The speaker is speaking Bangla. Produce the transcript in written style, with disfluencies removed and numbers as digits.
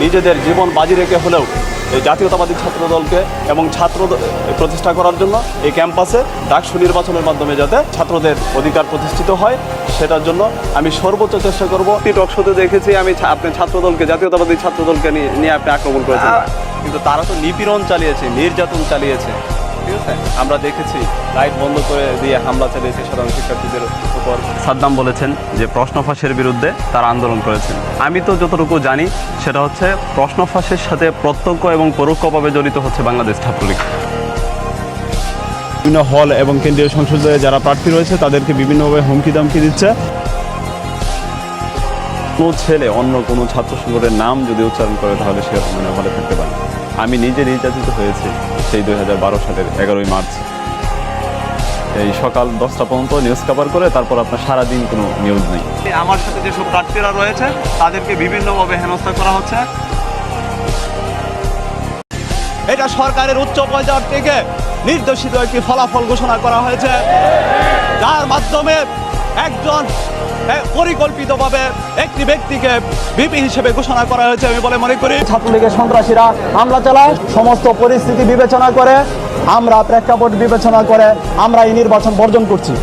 নিজেদের জীবন বাজি রেখে হলেও এই জাতীয়তাবাদী ছাত্রদলকে এবং ছাত্র প্রতিষ্ঠা করার জন্য এই ক্যাম্পাসে ডাকসু নির্বাচনের মাধ্যমে যাতে ছাত্রদের অধিকার প্রতিষ্ঠিত হয় সেটার জন্য আমি সর্বোচ্চ চেষ্টা করব। টকশোতে দেখেছি আমি আপনি ছাত্রদলকে জাতীয়তাবাদী ছাত্রদলকে নিয়ে আপনি আক্রমণ করেছেন, কিন্তু তারা তো নিপীড়ন চালিয়েছে, নির্যাতন চালিয়েছে, ঠিক আছে? আমরা দেখেছি লাইট বন্ধ করে দিয়ে হামলা চালিয়েছে সাধারণ শিক্ষার্থীদের উপর। সাদ্দাম বলেছেন যে প্রশ্ন ফাঁসের বিরুদ্ধে তারা আন্দোলন করেছেন। আমি তো যতটুকু জানি সেটা হচ্ছে প্রশ্ন ফাঁসের সাথে প্রত্যক্ষ এবং পরোক্ষভাবে জড়িত হচ্ছে বাংলাদেশ ছাত্রলীগ। বিভিন্ন হল এবং কেন্দ্রীয় সংসদে যারা প্রার্থী রয়েছে তাদেরকে বিভিন্নভাবে হুমকি দামকি দিচ্ছে। কোনো ছেলে অন্য কোনো ছাত্র সংগঠনের নাম যদি উচ্চারণ করে তাহলে সে হলে থাকতে পারে। আমি নিজে নির্যাতিত হয়েছি সেই 2012 সালের 11ই মার্চ। এই সকাল 10টা পর্যন্ত নিউজ কভার করে তারপর আপনার সারাদিন কোনো নিউজ নেই। আমার সাথে যেসব প্রার্থীরা রয়েছে তাদেরকে বিভিন্নভাবে হেনস্থা করা হচ্ছে। এটা সরকারের উচ্চ পর্যায় থেকে নির্দেশিত একটি ফলাফল ঘোষণা করা হয়েছে, যার মাধ্যমে একজন পরিকল্পিতভাবে একটি ব্যক্তিকে ভিপি হিসেবে ঘোষণা করা হয়েছে আমি বলে মনে করি। ছাত্রলীগের সন্ত্রাসীরা হামলা চালায়, সমস্ত পরিস্থিতি বিবেচনা করে আমরা প্রেক্ষাপট বিবেচনা করে আমরা এই নির্বাচন বর্জন করছি।